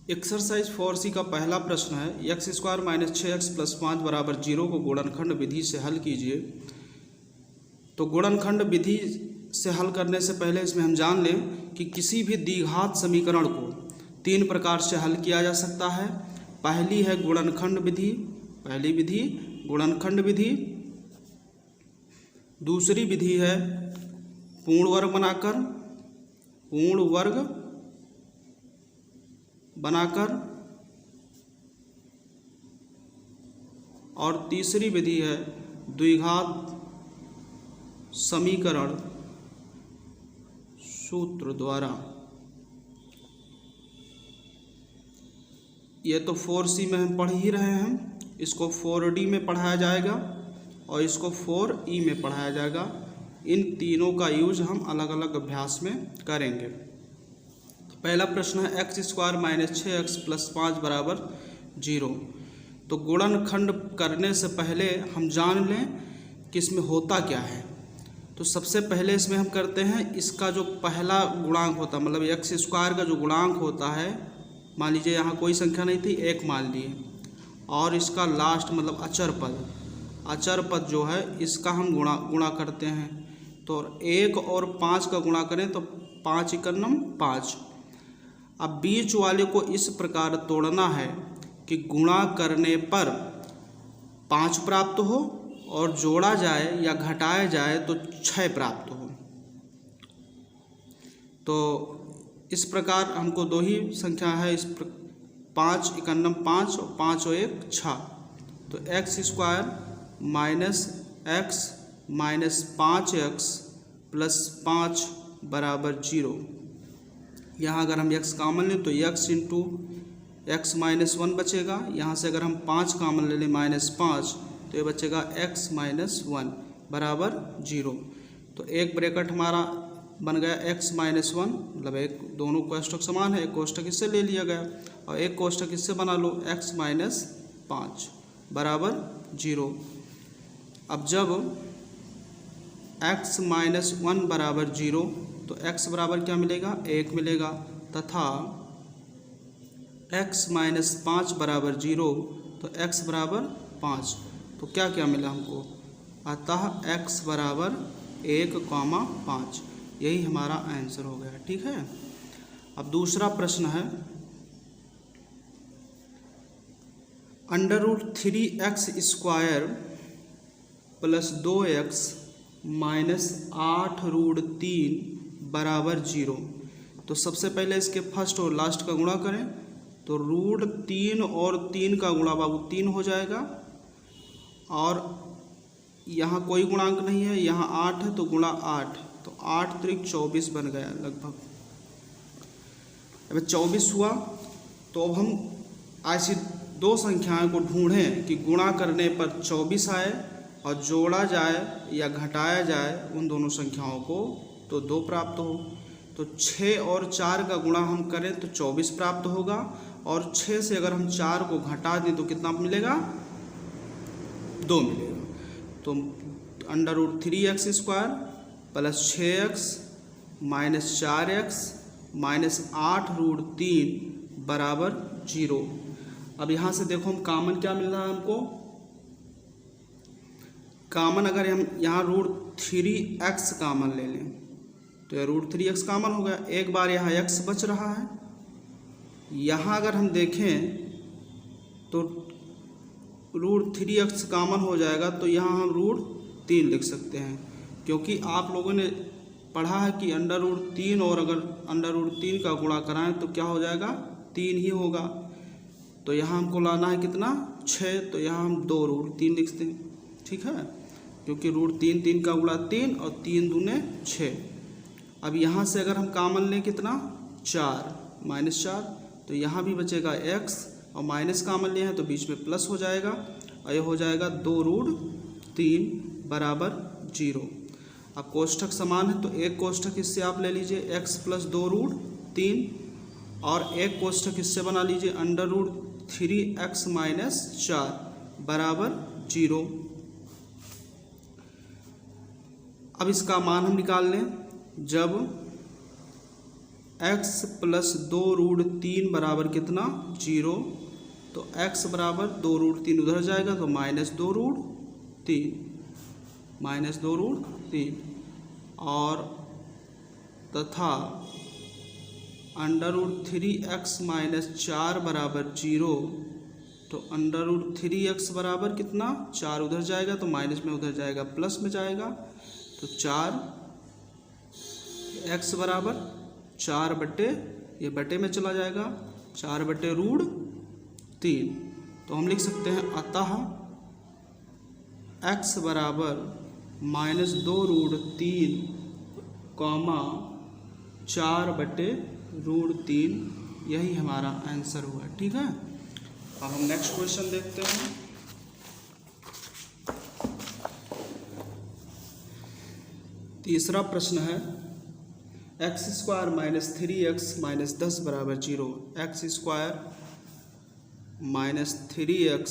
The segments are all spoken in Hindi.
एक्सरसाइज 4C का पहला प्रश्न है x square minus 6x plus 5 बराबर 0 को गुणनखंड विधि से हल कीजिए। तो गुणनखंड विधि से हल करने से पहले इसमें हम जान लें कि किसी भी द्विघात समीकरण को तीन प्रकार से हल किया जा सकता है। पहली है गुणनखंड विधि, पहली विधि गुणनखंड विधि। दूसरी विधि है पूर्ण वर्ग बनाकर और तीसरी विधि है द्विघात समीकरण सूत्र द्वारा। ये तो 4C में हम पढ़ ही रहे हैं, इसको 4D में पढ़ाया जाएगा और इसको 4E में पढ़ाया जाएगा। इन तीनों का यूज हम अलग अलग अभ्यास में करेंगे। तो पहला प्रश्न है x square minus 6x plus 5 बराबर 0। तो गुणनखंड करने से पहले हम जान लें कि इसमें होता क्या है। तो सबसे पहले इसमें हम करते हैं इसका जो पहला गुणांक होता है, मतलब एक्स स्क्वायर का जो गुणांक होता है, मान लीजिए यहाँ कोई संख्या नहीं थी, एक मान लिए, और इसका लास्ट मतलब अचर पद जो है इसका हम गुणा करते हैं। तो 1 और 5 का गुणा करें तो 5 एकम 5। अब बीच वाले को इस प्रकार तोड़ना है कि गुणा करने पर 5 प्राप्त हो और जोड़ा जाए या घटाया जाए तो 6 प्राप्त हो। तो इस प्रकार हमको दो ही संख्या है, 5 एकम 5 और 5 और 1 6। तो x square minus x minus 5x plus 5 बराबर 0। यहाँ अगर हम x कॉमन लें तो x इंटू एक्स माइनस 1 बचेगा। यहाँ से अगर हम 5 कॉमन ले लें -5 तो ये बचेगा x माइनस 1 बराबर 0। तो एक ब्रैकेट हमारा बन गया x माइनस 1, मतलब एक दोनों कोष्ठक समान है, एक कोष्ठक इससे ले लिया गया और एक कोष्ठक इससे बना लो x माइनस 5 बराबर 0। अब जब x माइनस 1 बराबर 0 तो x बराबर क्या मिलेगा, 1 मिलेगा, तथा x माइनस 5 बराबर 0 तो x बराबर 5। तो क्या क्या मिला हमको, अतः x बराबर 1,5। यही हमारा आंसर हो गया। ठीक है। अब दूसरा प्रश्न है √3x square plus 2x minus 8√3 बराबर 0। तो सबसे पहले इसके फर्स्ट और लास्ट का गुणा करें तो √3 और 3 का गुणा बाबू 3 हो जाएगा, और यहाँ कोई गुणांक नहीं है, यहाँ 8 है तो गुणा 8, तो 8 त्रिक 24 बन गया लगभग। अब 24 हुआ। तो अब हम ऐसी दो संख्याओं को ढूंढें कि गुणा करने पर 24 आए और जोड़ा जाए या घटाया जाए उन दोनों संख्याओं को तो 2 प्राप्त हो। तो 6 और 4 का गुणा हम करें तो 24 प्राप्त होगा, और 6 से अगर हम 4 को घटा दें तो कितना मिलेगा, 2 मिलेगा। तो √3x square plus 6x minus 4x minus 8√3 बराबर 0। अब यहाँ से देखो हम कॉमन क्या मिल रहा है हमको, कॉमन अगर हम यहाँ √3x कॉमन ले लें तो यह √3x कॉमन हो गया। एक बार यहाँ x बच रहा है। यहाँ अगर हम देखें तो √3x कॉमन हो जाएगा, तो यहाँ हम √3 लिख सकते हैं, क्योंकि आप लोगों ने पढ़ा है कि √3 और अगर √3 का गुणा कराएं तो क्या हो जाएगा, 3 ही होगा। तो यहाँ हमको लाना है कितना, 6, तो यहाँ हम 2√3 लिखते हैं। ठीक है, क्योंकि √3 का गुणा 3 और 3 दूने 6। अब यहाँ से अगर हम कॉमन लें कितना, 4 -4, तो यहाँ भी बचेगा x, और माइनस कॉमन लिए हैं तो बीच में प्लस हो जाएगा, और ये हो जाएगा 2√3 बराबर 0। अब कोष्ठक समान है तो एक कोष्ठक इससे आप ले लीजिए x प्लस 2√3, और एक कोष्ठक इससे बना लीजिए √3x माइनस 4 बराबर 0। अब इसका मान हम निकाल लें। जब x प्लस 2√3 बराबर कितना 0। तो x बराबर 2√3 उधर जाएगा तो -2√3 और तथा √3x - 4 बराबर 0। तो √3x बराबर कितना 4 उधर जाएगा तो माइनस में उधर जाएगा प्लस में जाएगा। तो 4x बराबर 4 बटे ये बटे में चला जाएगा 4/√3। तो हम लिख सकते हैं अतः x बराबर -2√3 4/√3 यही हमारा आंसर हुआ। ठीक है, अब हम नेक्स्ट क्वेश्चन देखते हैं। तीसरा प्रश्न है x² - 3x - 10 बराबर 0। x² - 3x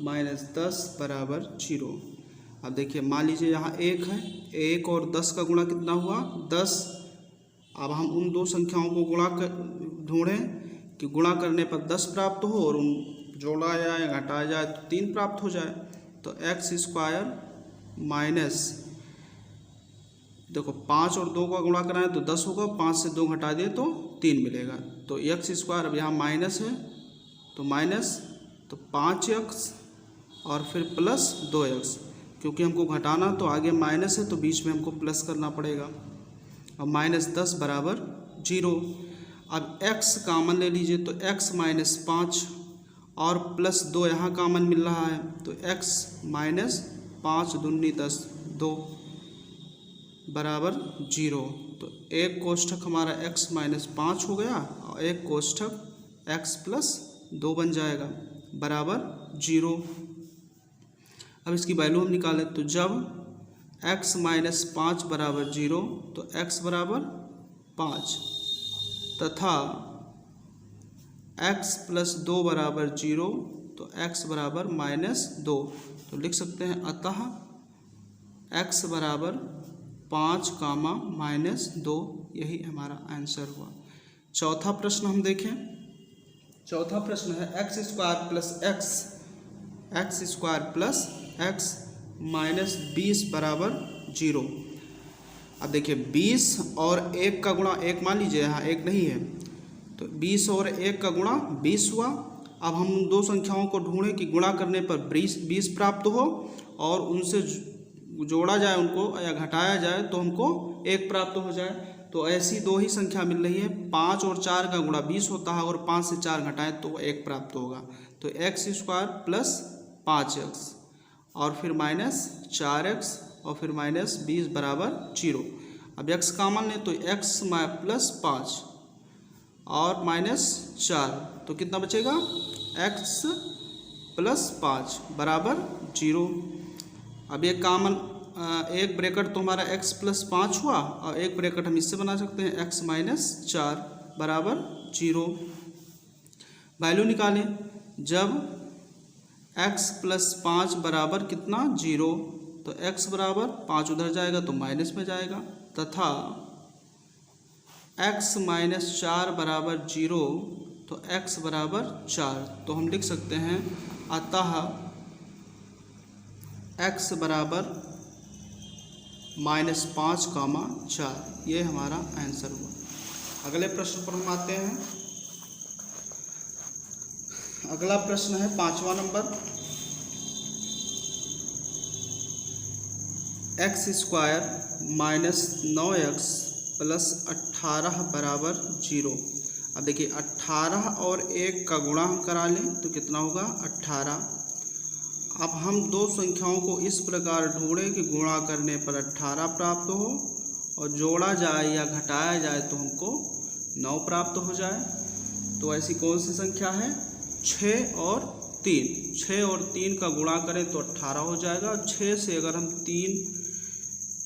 - 10 बराबर 0। अब देखिए मान लीजिए यहाँ 1 है, 1 और 10 का गुणा कितना हुआ 10। अब हम उन दो संख्याओं को गुणा कर ढूंढें कि गुणा करने पर 10 प्राप्त हो और उन जोड़ा जाए या घटाया जाए तो 3 प्राप्त हो जाए। तो x² माइनस देखो 5 और 2 का गुणा कराएं तो 10 होगा, 5 से 2 घटा दें तो 3 मिलेगा। तो x², अब यहाँ माइनस है तो माइनस, तो 5x और फिर प्लस 2x, क्योंकि हमको घटाना तो आगे माइनस है तो बीच में हमको प्लस करना पड़ेगा। अब -10 बराबर 0। अब x कामन ले लीजिए तो x - 5 और प्लस 2 यहाँ कामन मिल रहा है तो x - 5 दूनी 10 2 बराबर 0। तो एक कोष्ठक हमारा x - 5 हो गया और एक कोष्ठक x + 2 बन जाएगा बराबर 0। अब इसकी वैल्यू हम निकालें तो जब x - 5 बराबर 0 तो x बराबर 5 तथा x + 2 बराबर 0 तो x बराबर -2। तो लिख सकते हैं अतः x बराबर 5, -2 यही हमारा आंसर हुआ। चौथा प्रश्न हम देखें। चौथा प्रश्न है x² + x - 20 बराबर 0। अब देखिए 20 और 1 का गुणा 1 मान लीजिए यहाँ 1 नहीं है तो 20 और 1 का गुणा 20 हुआ। अब हम उन दो संख्याओं को ढूंढें कि गुणा करने पर 20 प्राप्त हो और उनसे जोड़ा जाए उनको या घटाया जाए तो हमको 1 प्राप्त हो जाए। तो ऐसी दो ही संख्या मिल रही है, 5 और 4 का गुणा 20 होता है और 5 से 4 घटाएं तो 1 प्राप्त होगा। तो x² + 5x और फिर -4x और फिर -20 बराबर 0। अब x कामन लें तो x + 5 और -4 तो कितना बचेगा x + 5 बराबर 0। अब ये कामन एक ब्रैकेट तो हमारा x + 5 हुआ और एक ब्रैकेट हम इससे बना सकते हैं x - 4 बराबर 0। वैल्यू निकालें जब x + 5 बराबर कितना 0 तो x बराबर 5 उधर जाएगा तो माइनस में जाएगा तथा x - 4 बराबर 0 तो x बराबर 4। तो हम लिख सकते हैं अतः x बराबर -5, 4 ये हमारा आंसर हुआ। अगले प्रश्न पर हम आते हैं। अगला प्रश्न है 5वां नंबर। x² - 9x + 18 बराबर 0। अब देखिए 18 और 1 का गुणा हम करा लें तो कितना होगा 18। अब हम दो संख्याओं को इस प्रकार ढूंढें कि गुणा करने पर 18 प्राप्त हो और जोड़ा जाए या घटाया जाए तो हमको 9 प्राप्त हो जाए। तो ऐसी कौन सी संख्या है 6 और 3। 6 और 3 का गुणा करें तो 18 हो जाएगा। 6 से अगर हम 3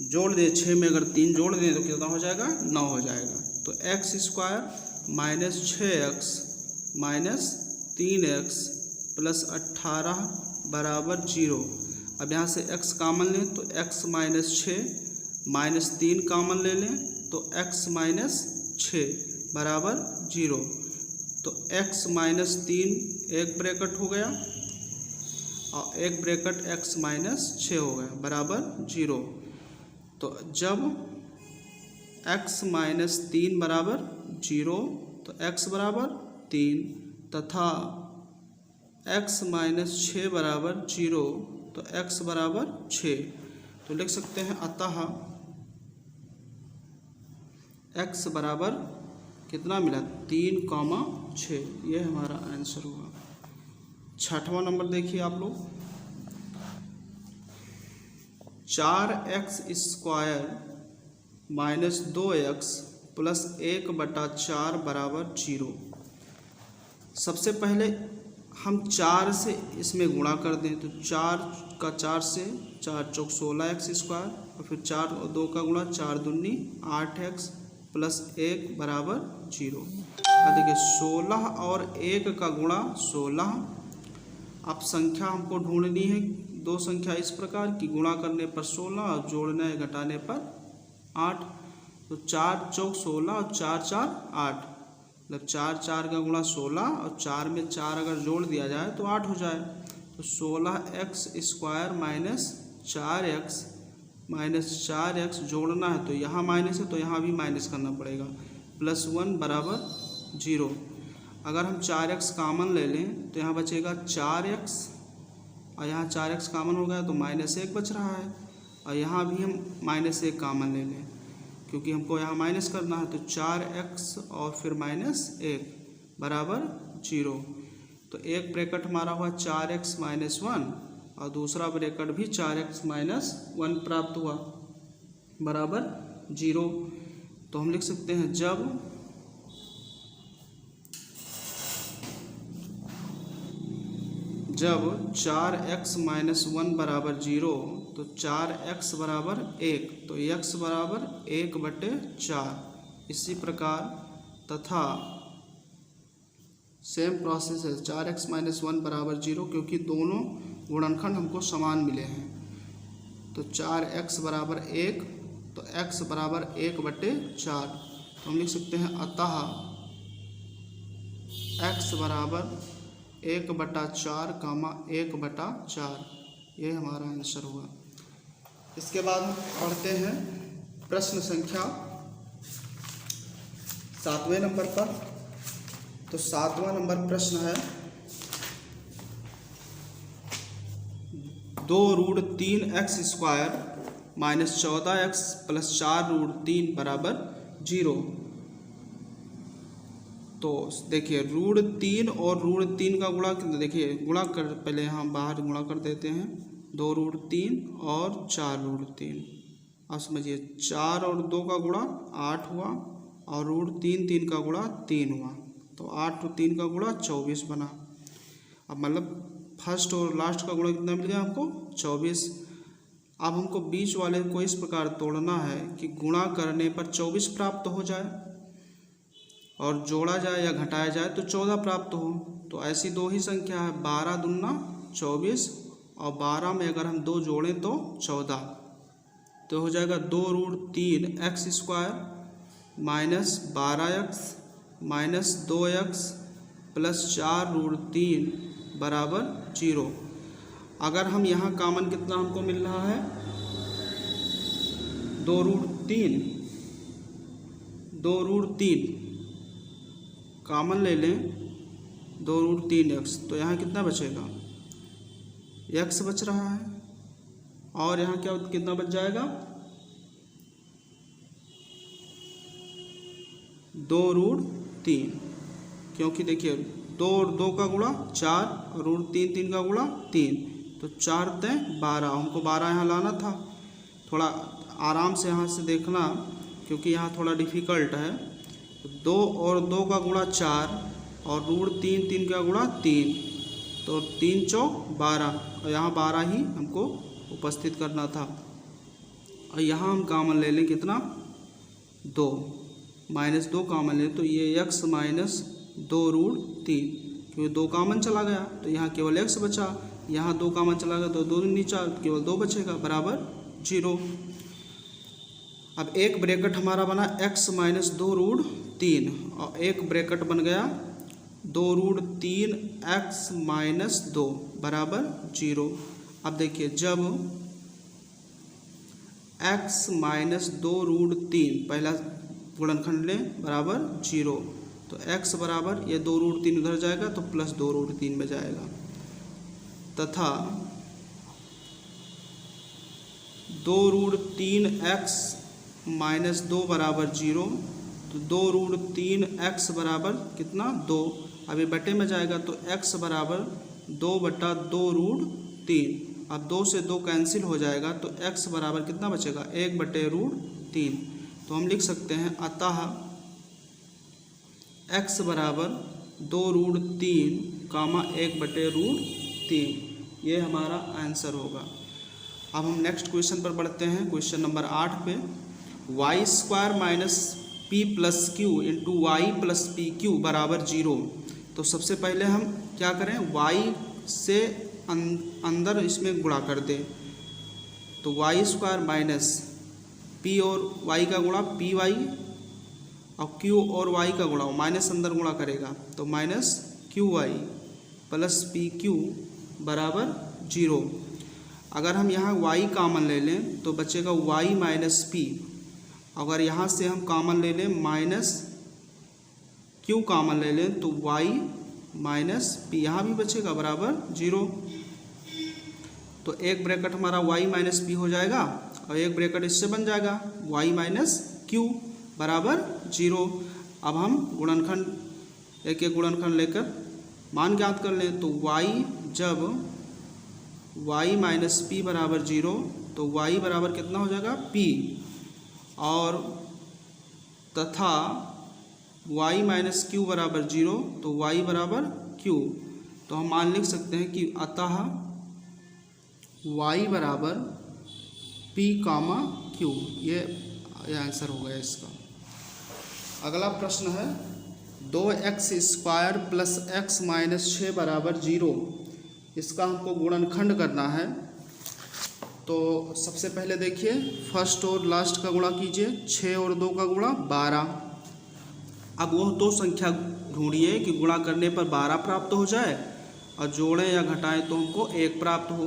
जोड़ दें, 6 में अगर 3 जोड़ दें तो कितना हो जाएगा 9 हो जाएगा। तो x² - 6x - 3x + 18 बराबर 0। अब यहाँ से x कामन लें तो x - 6 - 3 कामन ले लें तो x - 6 बराबर 0। तो x माइनस 3 एक ब्रैकेट हो गया और एक ब्रैकेट x माइनस 6 हो गया बराबर 0। तो जब x माइनस 3 बराबर 0 तो x बराबर 3 तथा x माइनस 6 बराबर 0 तो x बराबर 6। तो लिख सकते हैं अतः x बराबर कितना मिला 3,6। ये हमारा आंसर हुआ। छठवां नंबर देखिए आप लोग, 4x square minus 2x plus 1/4 बराबर 0। सबसे पहले हम 4 से इसमें गुणा कर दें तो 4 का 4 से 4 चौक 16x स्क्वायर और फिर 4 और 2 का गुणा 4 दूनी 8x प्लस 1 बराबर 0। अब देखिए 16 और 1 का गुणा 16। अब संख्या हमको ढूंढनी है, दो संख्या इस प्रकार की गुणा करने पर 16 और जोड़ना है घटाने पर 8। तो 4 चौक 16 और 4 4 8, मतलब 4 4 का गुणा 16 और 4 में 4 अगर जोड़ दिया जाए तो 8 हो जाए। तो 16x स्क्वायर माइनस 4x जोड़ना है तो यहाँ माइनस है तो यहाँ भी माइनस करना पड़ेगा, प्लस 1 बराबर 0। अगर हम 4x कामन ले लें तो यहाँ बचेगा 4x और यहाँ 4x कामन हो गया तो माइनस 1 बच रहा है और यहाँ भी हम माइनस 1 कामन ले लें क्योंकि हमको यहाँ माइनस करना है। तो 4x और फिर माइनस 1 बराबर 0। तो एक ब्रैकेट हमारा हुआ 4x माइनस 1 और दूसरा ब्रैकेट भी 4x माइनस 1 प्राप्त हुआ बराबर 0। तो हम लिख सकते हैं जब जब 4x माइनस 1 बराबर 0 तो 4x बराबर 1 तो x बराबर 1/4। इसी प्रकार तथा सेम प्रोसेस है 4x माइनस 1 बराबर 0 क्योंकि दोनों गुणनखंड हमको समान मिले हैं। तो 4x बराबर 1 तो x बराबर 1/4। तो हम लिख सकते हैं अतः x बराबर 1/4 कामा 1/4। ये हमारा आंसर हुआ। इसके बाद हम पढ़ते हैं प्रश्न संख्या 7वें नंबर पर। तो 7वां नंबर प्रश्न है 2√3x square minus 14x plus 4√3 बराबर 0। तो देखिए √3 और √3 का गुणा देखिए गुणा कर, पहले हम बाहर गुणा कर देते हैं 2√3 और 4√3। अब समझिए 4 और 2 का गुणा 8 हुआ और √3 का गुणा 3 हुआ तो 8 और 3 का गुणा 24 बना। अब मतलब फर्स्ट और लास्ट का गुणा कितना मिल गया हमको 24। अब हमको बीच वाले को इस प्रकार तोड़ना है कि गुणा करने पर 24 प्राप्त हो जाए और जोड़ा जाए या घटाया जाए तो 14 प्राप्त हो। तो ऐसी दो ही संख्या है 12 दूना 24 और 12 में अगर हम 2 जोड़ें तो 14। तो हो जाएगा 2√3x square minus 12x minus 2x plus 4√3 बराबर 0। अगर हम यहाँ कामन कितना हमको मिल रहा है 2√3 कामन ले लें 2√3x तो यहाँ कितना बचेगा x बच रहा है और यहाँ क्या कितना बच जाएगा 2√3 क्योंकि देखिए 2 और 2 का गुणा 4 और √3 का गुणा 3 तो 4 × 12 हमको 12 यहाँ लाना था। थोड़ा आराम से यहाँ से देखना क्योंकि यहाँ थोड़ा डिफ़िकल्ट है। 2 और 2 का गुणा 4 और √3 का गुणा 3 तो 3 चौक 12 और यहाँ 12 ही हमको उपस्थित करना था। और यहाँ हम कामन ले लें कितना 2 -2 कामन ले तो ये x माइनस 2√3 क्योंकि 2 कामन चला गया तो यहाँ केवल x बचा। यहाँ 2 कामन चला गया तो 2 नीचा केवल 2 बचेगा बराबर 0। अब एक ब्रैकेट हमारा बना x माइनस 2√3 और एक ब्रैकेट बन गया 2√3 x माइनस 2 बराबर 0। अब देखिए जब x माइनस 2√3 पहला गुणनखंड लें बराबर 0, तो x बराबर ये 2√3 उधर जाएगा तो प्लस 2√3 में जाएगा, तथा 2√3x माइनस 2 बराबर 0, तो 2√3x बराबर कितना 2। अब ये बटे में जाएगा तो x बराबर 2/2√3। अब 2 से 2 कैंसिल हो जाएगा तो x बराबर कितना बचेगा 1/√3। तो हम लिख सकते हैं अतः x बराबर 2√3 कामा 1/√3, ये हमारा आंसर होगा। अब हम नेक्स्ट क्वेश्चन पर बढ़ते हैं, क्वेश्चन नंबर 8 पे। y² minus p plus q into y plus p q बराबर 0। तो सबसे पहले हम क्या करें, y से अंदर इसमें गुणा कर दें, तो y² माइनस p और y का गुणा py और q और y का गुणा माइनस अंदर गुणा करेगा तो माइनस qy प्लस pq बराबर 0। अगर हम यहाँ y कॉमन ले लें तो बचेगा y माइनस p, अगर यहाँ से हम कॉमन ले लें माइनस q कॉमन ले लें तो y माइनस p यहाँ भी बचेगा बराबर 0। तो एक ब्रैकेट हमारा y माइनस पी हो जाएगा और एक ब्रैकेट इससे बन जाएगा y माइनस क्यू बराबर 0। अब हम गुणनखंड एक एक गुणनखंड लेकर मान ज्ञात कर लें, तो y जब y माइनस पी बराबर 0 तो y बराबर कितना हो जाएगा p, और तथा y माइनस क्यू बराबर 0 तो y बराबर q। तो हम मान लिख सकते हैं कि अतः y बराबर p कामा q, ये आंसर हो गया इसका। अगला प्रश्न है 2x² प्लस x माइनस 6 बराबर 0। इसका हमको गुणनखंड करना है। तो सबसे पहले देखिए फर्स्ट और लास्ट का गुणा कीजिए, 6 और 2 का गुणा 12। अब वह दो संख्या ढूंढिए कि गुणा करने पर 12 प्राप्त हो जाए और जोड़ें या घटाएं तो हमको 1 प्राप्त हो।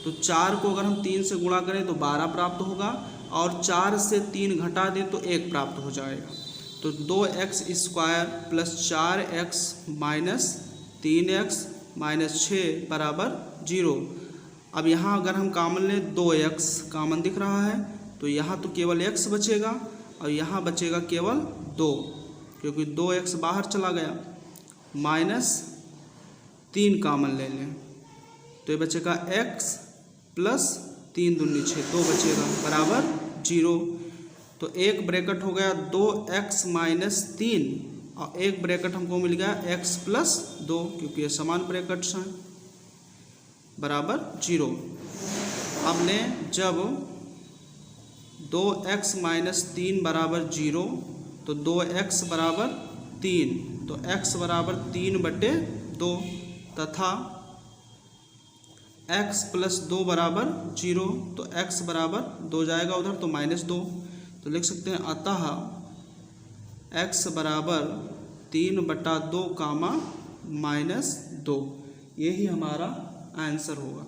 तो 4 को अगर हम 3 से गुणा करें तो 12 प्राप्त होगा और 4 से 3 घटा दें तो 1 प्राप्त हो जाएगा। तो 2x² plus 4x minus 3x minus 6 बराबर 0। अब यहाँ अगर हम कॉमन लें 2x कॉमन दिख रहा है तो यहाँ तो केवल x बचेगा और यहाँ बचेगा केवल 2, क्योंकि 2x बाहर चला गया। माइनस 3 कॉमन ले लें तो ये बचेगा x प्लस 3 दूनी 6, 2 बचेगा बराबर 0। तो एक ब्रैकेट हो गया 2x माइनस 3 और एक ब्रैकेट हमको मिल गया x प्लस 2, क्योंकि ये समान ब्रैकेट्स हैं बराबर 0। अब ने जब 2x माइनस 3 बराबर 0 तो 2x बराबर 3, तो x बराबर 3/2 तथा x प्लस 2 बराबर 0, तो x बराबर 2 जाएगा उधर तो -2। तो लिख सकते हैं अतः x बराबर 3/2 कामा -2, यही हमारा आंसर होगा।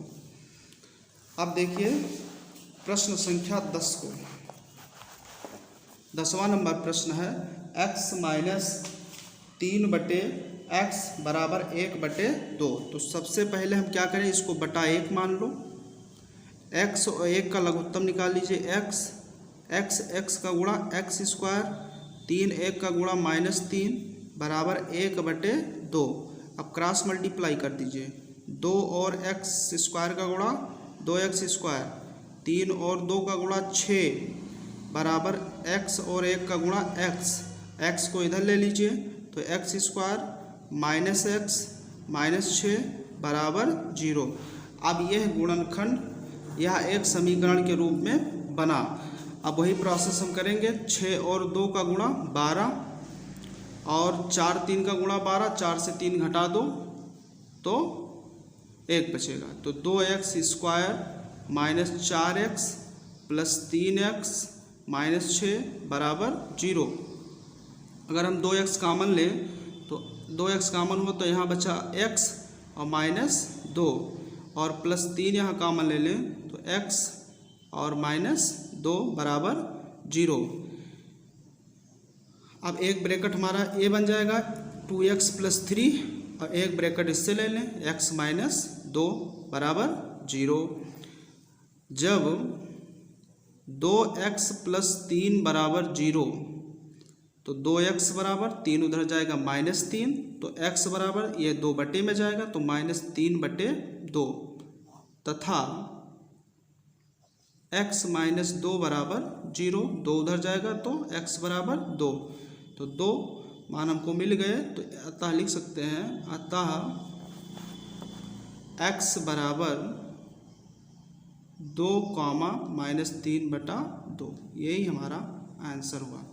अब देखिए प्रश्न संख्या 10 को। 10वां नंबर प्रश्न है x माइनस 3/x बराबर 1/2। तो सबसे पहले हम क्या करें, इसको बटा 1 मान लो, x और 1 का लघुत्तम निकाल लीजिए x का गुणा x², 3 1 का गुणा -3 बराबर 1/2। अब क्रॉस मल्टीप्लाई कर दीजिए, 2 और x² का गुणा 2x², 3 और 2 का गुणा 6 बराबर x और 1 का गुणा x को इधर ले लीजिए तो x² माइनस x माइनस 6 बराबर 0। अब यह गुणनखंड यह एक समीकरण के रूप में बना। अब वही प्रोसेस हम करेंगे, 6 और 2 का गुणा 12 और 4 3 का गुणा 12, 4 से 3 घटा दो तो 1 बचेगा। तो 2x² minus 4x plus 3x -6 बराबर 0। अगर हम 2x कामन लें तो 2x कामन हुआ तो यहाँ बचा x और -2 और +3 यहाँ कामन ले लें तो x और -2 बराबर 0। अब एक ब्रैकेट हमारा a बन जाएगा 2x + 3 और एक ब्रैकेट इससे ले लें x - 2 बराबर 0। जब 2x + 3 बराबर 0 तो 2x बराबर 3 उधर जाएगा -3 तो x बराबर ये 2 बटे में जाएगा तो -3/2 तथा x - 2 बराबर 0। 2 उधर जाएगा तो x बराबर 2 तो 2 मान हमको मिल गए। तो अतः लिख सकते हैं अतः x बराबर 2, -3/2 यही हमारा आंसर हुआ।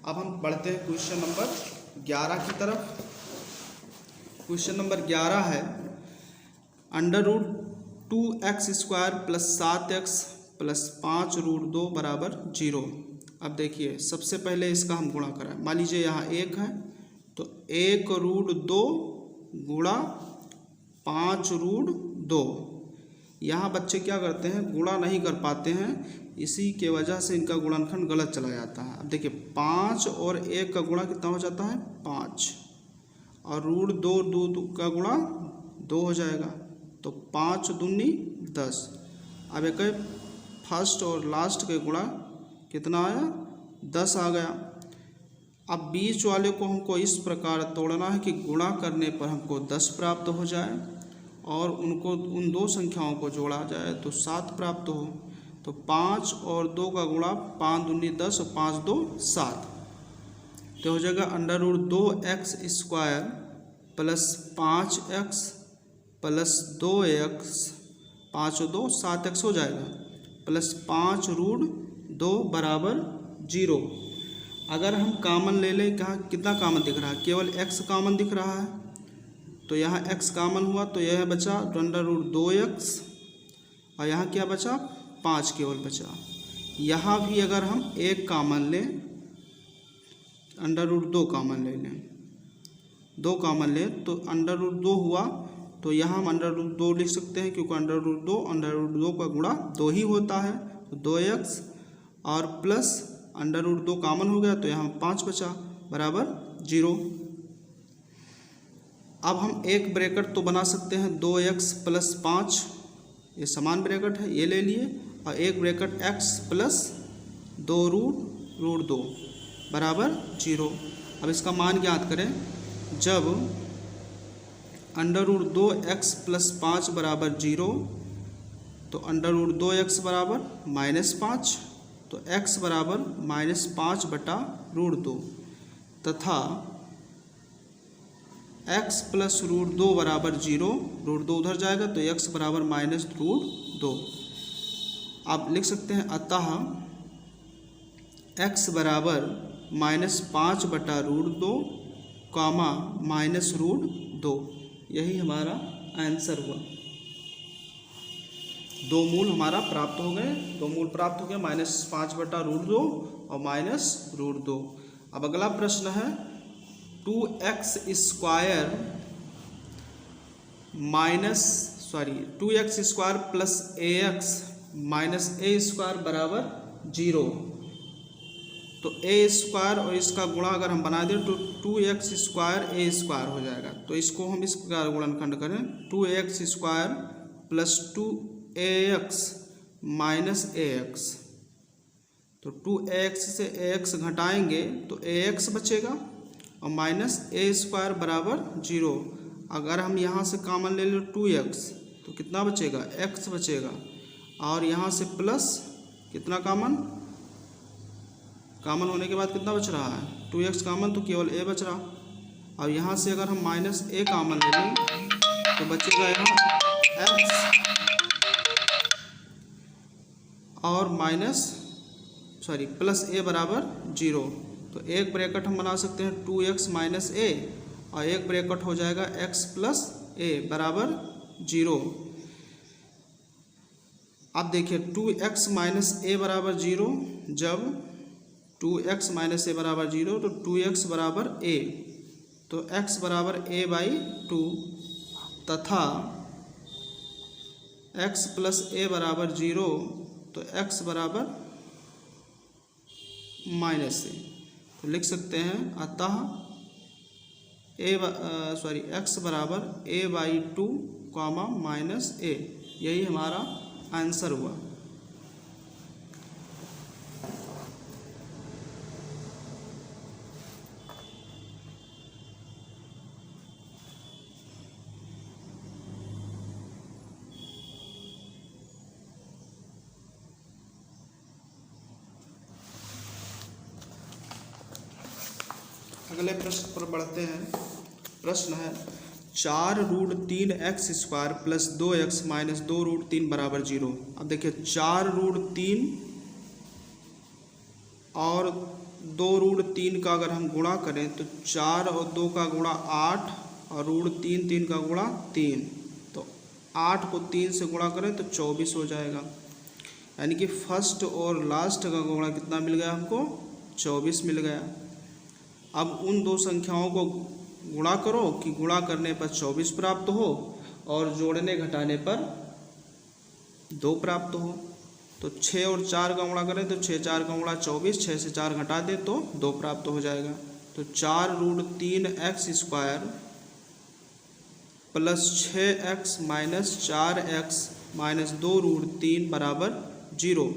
अब हम बढ़ते हैं क्वेश्चन नंबर 11 की तरफ। क्वेश्चन नंबर 11 है √2x² + 7x + 5√2 बराबर 0। अब देखिए सबसे पहले इसका हम गुणा कराएं। मान लीजिए यहाँ 1 है तो 1√2 गुणा 5√2। यहाँ बच्चे क्या करते हैं गुणा नहीं कर पाते हैं, इसी के वजह से इनका गुणनखंड गलत चला जाता है। अब देखिए 5 और 1 का गुणा कितना हो जाता है 5 और √2 का गुणा 2 हो जाएगा तो 5 दूनी 10। अब एक फर्स्ट और लास्ट के गुणा कितना आया 10 आ गया। अब बीच वाले को हमको इस प्रकार तोड़ना है कि गुणा करने पर हमको 10 प्राप्त हो जाए और उनको उन दो संख्याओं को जोड़ा जाए तो 7 प्राप्त हो। तो 5 और 2 का गुणा 5 दूनी 10 और 5 2 7 तो हो जाएगा √2x² + 5x + 2x 5 और 2 7x हो जाएगा प्लस 5√2 बराबर 0। अगर हम कामन ले लें कहाँ कितना कामन दिख रहा है केवल x कामन दिख रहा है तो यहाँ x कामन हुआ तो यह बचा √2x और यहाँ क्या बचा 5 केवल बचा। यहाँ भी अगर हम 1 कामन लें √2 कामन ले लें 2 कामन लें तो √2 हुआ तो यहाँ हम √2 लिख सकते हैं क्योंकि √2 का गुणा 2 ही होता है तो 2x और प्लस √2 कामन हो गया तो यहाँ 5 बचा बराबर 0। अब हम एक ब्रैकेट तो बना सकते हैं 2x + 5 ये समान ब्रैकेट है ये ले लिए और एक ब्रैकेट x + 2√2 बराबर 0। अब इसका मान ज्ञात करें जब √2x + 5 बराबर 0 तो √2x बराबर -5 तो x बराबर -5/√2 तथा x + √2 बराबर 0 √2 उधर जाएगा तो x बराबर -√2। आप लिख सकते हैं अतः x बराबर -5/√2, -√2 यही हमारा आंसर हुआ। 2 मूल हमारा प्राप्त हो गए, 2 मूल प्राप्त हो गए -5/√2 और -√2। अब अगला प्रश्न है 2x² + ax -a² बराबर 0। तो a² और इसका गुणा अगर हम बना दें तो 2x² a² हो जाएगा। तो इसको हम इस प्रकार गुणनखंड करें 2x² + 2ax -ax तो 2ax से ax घटाएंगे तो ax बचेगा और -a² बराबर 0। अगर हम यहाँ से कॉमन ले लें 2x तो कितना बचेगा x बचेगा और यहाँ से प्लस कितना कॉमन होने के बाद कितना बच रहा है 2x कॉमन तो केवल a बच रहा और यहाँ से अगर हम -a कॉमन ले लें तो बचेगा यहाँ x और प्लस a बराबर 0। तो एक ब्रैकेट हम बना सकते हैं 2x - a और एक ब्रैकेट हो जाएगा x + a बराबर 0। अब देखिए 2x - a बराबर 0 जब 2x माइनस ए बराबर 0, तो 2x बराबर a, तो x बराबर a/2 तथा x प्लस a बराबर 0, तो x बराबर माइनस ए। तो लिख सकते हैं अतः x बराबर a/2 कॉमा माइनस ए, यही हमारा आंसर हुआ। अगले प्रश्न पर बढ़ते हैं। प्रश्न है 4√3x² प्लस 2x माइनस 2√3 बराबर 0। अब देखिए 4√3 और 2√3 का अगर हम गुणा करें तो 4 और 2 का गुणा 8 और √3 3 का गुणा 3, तो 8 को 3 से गुणा करें तो 24 हो जाएगा। यानी कि फर्स्ट और लास्ट का गुणा कितना मिल गया हमको? 24 मिल गया। अब उन दो संख्याओं को गुणा करो कि गुणा करने पर 24 प्राप्त हो और जोड़ने घटाने पर 2 प्राप्त हो। तो 6 और 4 का गुणा करें तो 6 4 का गुणा 24, 6 से 4 घटा दें तो 2 प्राप्त हो जाएगा। तो 4√3x² plus 6x minus 4x minus 2√3 बराबर 0।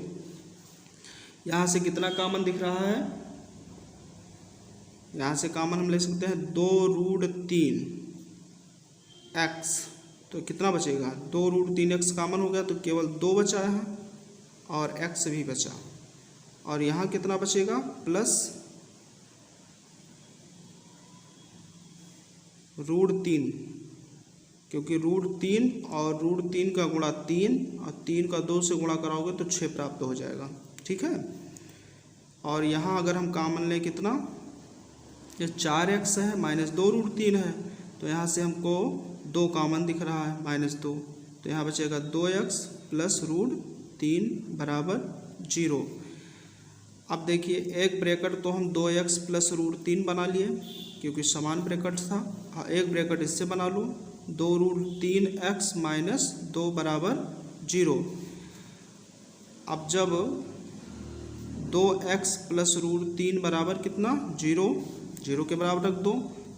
यहाँ से कितना कॉमन दिख रहा है? यहाँ से कॉमन हम ले सकते हैं 2√3x, तो कितना बचेगा? 2√3x कॉमन हो गया तो केवल 2 बचा है और x भी बचा। और यहाँ कितना बचेगा? प्लस √3, क्योंकि √3 और √3 का गुणा 3 और 3 का 2 से गुणा कराओगे तो 6 प्राप्त हो जाएगा। ठीक है। और यहाँ अगर हम कॉमन लें कितना? ये 4x है माइनस 2√3 है, तो यहाँ से हमको 2 कॉमन दिख रहा है -2, तो यहाँ बचेगा 2x प्लस √3 बराबर 0। अब देखिए एक ब्रैकेट तो हम 2x प्लस √3 बना लिए क्योंकि समान ब्रैकेट था। एक ब्रैकेट इससे बना लो, 2√3x माइनस 2 बराबर 0। अब जब 2x प्लस √3 बराबर कितना? 0 के बराबर रख दो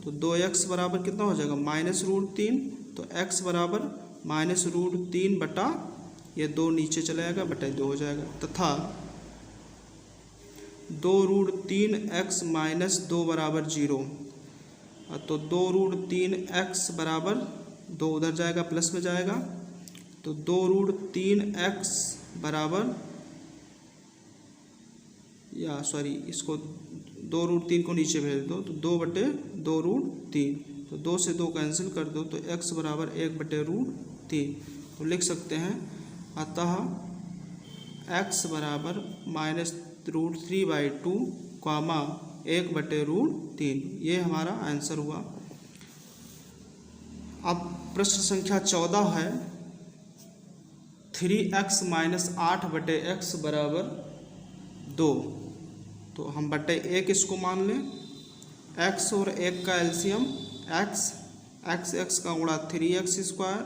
तो 2x बराबर कितना हो जाएगा? -√3, तो x बराबर -√3 बटा ये 2 नीचे चला जाएगा बटा 2 हो जाएगा, तथा 2√3x माइनस 2 बराबर 0। तो 2√3x बराबर 2 उधर जाएगा प्लस में जाएगा, तो 2√3x बराबर इसको 2√3 को नीचे भेज दो तो 2/2√3, तो 2 से 2 कैंसिल कर दो तो x बराबर 1/√3। तो लिख सकते हैं अतः x बराबर -√3/2 कॉमा 1/√3, ये हमारा आंसर हुआ। अब प्रश्न संख्या 14 है 3x माइनस 8/x बराबर 2। तो हम बटे 1 इसको मान लें। x और 1 का एलसीएम x का गुणा 3x²,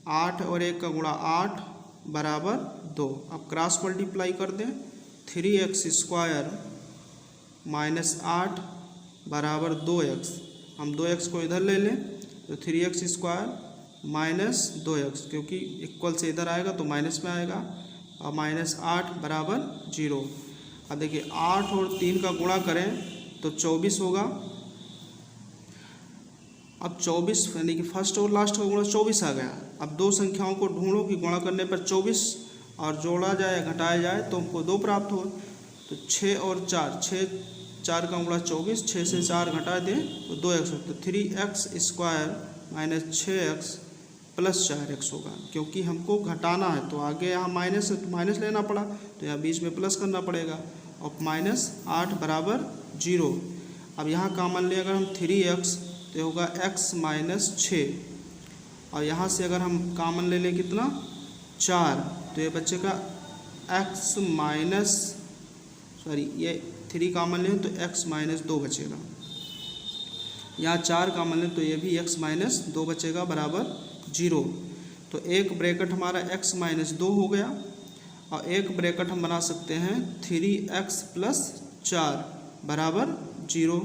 8 और 1 का गुणा 8 बराबर 2। अब क्रॉस मल्टीप्लाई कर दें, 3x² माइनस 8 बराबर 2x। हम 2x को इधर ले लें तो 3x² माइनस 2x, क्योंकि इक्वल से इधर आएगा तो माइनस में आएगा, और -8 बराबर 0। अब देखिए 8 और 3 का गुणा करें तो 24 होगा। अब 24 यानी कि फर्स्ट और लास्ट का गुणा 24 आ गया। अब दो संख्याओं को ढूंढो कि गुणा करने पर 24 और जोड़ा जाए घटाया जाए तो हमको 2 प्राप्त हो। तो 6 और 4, 6 4 का गुणा 24, 6 से 4 घटा दें तो 2x, तो 3x² minus 6x plus 4x होगा, क्योंकि हमको घटाना है तो आगे यहाँ माइनस है तो माइनस लेना पड़ा, तो यहाँ बीच में प्लस करना पड़ेगा, और -8 बराबर 0। अब यहाँ कॉमन ले अगर हम 3x तो होगा x माइनस 6, और यहाँ से अगर हम कॉमन ले लें कितना 4, तो ये बच्चे का x माइनस ये 3 कॉमन लें तो x माइनस 2 बचेगा। यहाँ 4 कॉमन लें तो ये भी x माइनस 2 बचेगा बराबर 0। तो एक ब्रैकेट हमारा x माइनस 2 हो गया और एक ब्रैकेट हम बना सकते हैं 3x प्लस 4 बराबर 0।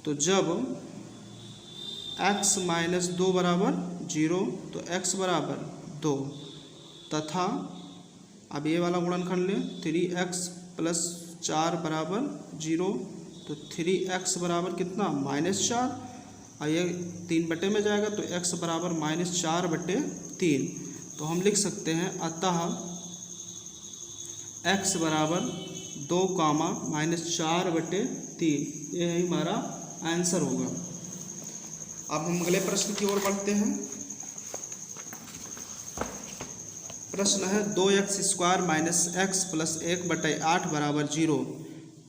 तो जब x माइनस 2 बराबर 0 तो x बराबर 2 तथा अब ये वाला गुणनखंड लें 3x प्लस 4 बराबर 0। तो 3x बराबर कितना -4 और ये 3 बटे में जाएगा तो x बराबर -4 बटे 3। तो हम लिख सकते हैं अतः x बराबर 2 कामा -4 बटे 3, ये हमारा आंसर होगा। अब हम अगले प्रश्न की ओर बढ़ते हैं। प्रश्न है 2x² माइनस x प्लस 1/8 बराबर 0।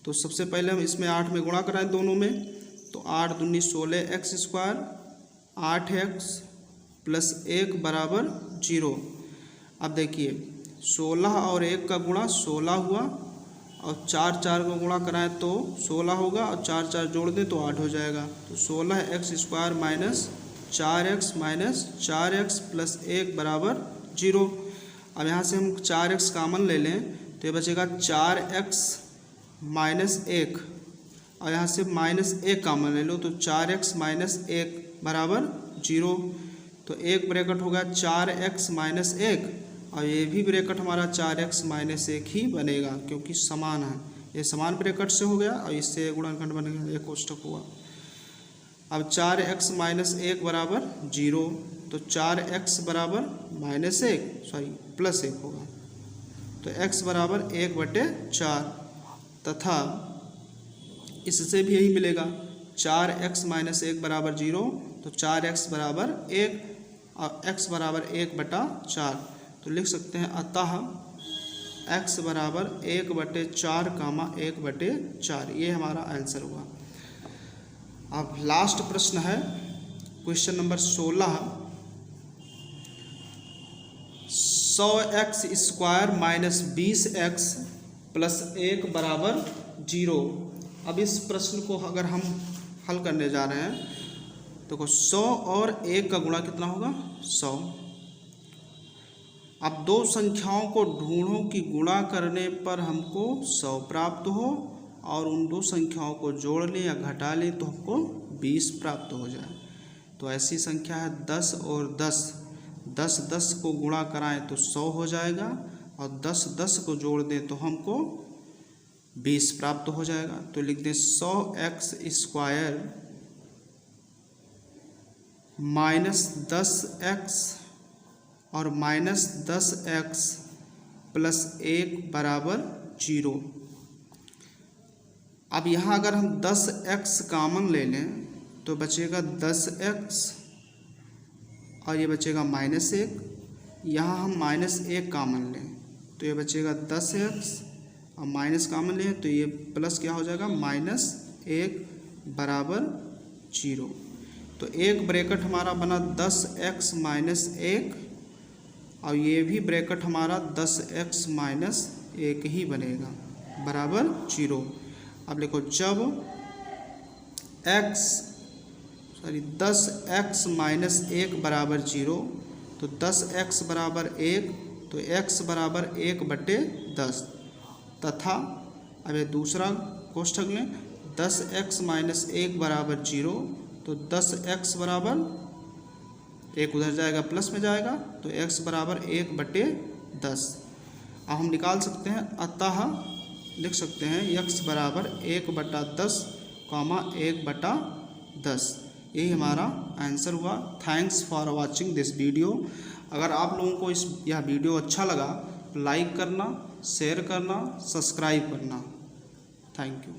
तो सबसे पहले हम इसमें 8 में गुणा कराएं दोनों में, तो 8 दूनी 16x², 8x प्लस 1 बराबर 0। अब देखिए 16 और 1 का गुणा 16 हुआ और 4 को गुणा कराएं तो 16 होगा और 4 जोड़ दें तो 8 हो जाएगा। तो 16x² माइनस 4x प्लस 1 बराबर 0। अब यहाँ से हम 4x कॉमन ले लें तो ये बचेगा 4x माइनस 1 और यहाँ से -1 कॉमन ले लो तो 4x माइनस 1 बराबर 0। तो एक ब्रैकेट होगा 4x माइनस 1 और ये भी ब्रैकेट हमारा 4x माइनस 1 ही बनेगा क्योंकि समान है। ये समान ब्रैकेट से हो गया और इससे गुणनखंड बनेगा, एक कोष्ठक हुआ। अब 4x माइनस 1 बराबर 0 तो 4x बराबर +1 होगा। तो x बराबर 1/4 तथा इससे भी यही मिलेगा 4x माइनस 1 बराबर 0 तो 4x बराबर 1 और x बराबर 1/4। तो लिख सकते हैं अतः x बराबर 1/4 कामा 1/4, ये हमारा आंसर हुआ। अब लास्ट प्रश्न है question number 16। 100x² minus 20x plus 1 बराबर 0। अब इस प्रश्न को अगर हम हल करने जा रहे हैं तो 100 और 1 का गुणा कितना होगा 100। अब दो संख्याओं को ढूंढो कि गुणा करने पर हमको 100 प्राप्त हो और उन दो संख्याओं को जोड़ लें या घटा लें तो हमको 20 प्राप्त हो जाए। तो ऐसी संख्या है 10 और 10। 10 को गुणा कराएं तो 100 हो जाएगा और 10 को जोड़ दें तो हमको 20 प्राप्त हो जाएगा। तो लिख दें 100x² माइनस 10x और -10x प्लस 1 बराबर 0। अब यहाँ अगर हम 10x कॉमन ले लें तो बचेगा 10x और ये बचेगा -1। यहाँ हम -1 कॉमन लें तो ये बचेगा 10x और माइनस कॉमन लें तो ये प्लस क्या हो जाएगा -1 बराबर 0। तो एक ब्रैकेट हमारा बना 10x माइनस 1 और ये भी ब्रैकेट हमारा 10x माइनस 1 ही बनेगा बराबर 0। अब देखो जब 10x माइनस 1 बराबर 0 तो 10x बराबर 1 तो x बराबर 1/10 तथा अब ये दूसरा कोष्ठक में 10x माइनस 1 बराबर 0 तो 10x बराबर 1 उधर जाएगा प्लस में जाएगा तो x बराबर 1/10। अब हम निकाल सकते हैं अतः लिख सकते हैं x बराबर 1/10 कॉमा 1/10, यही हमारा आंसर हुआ। Thanks for watching this video. अगर आप लोगों को यह वीडियो अच्छा लगा तो लाइक करना, शेयर करना, सब्सक्राइब करना। Thank you.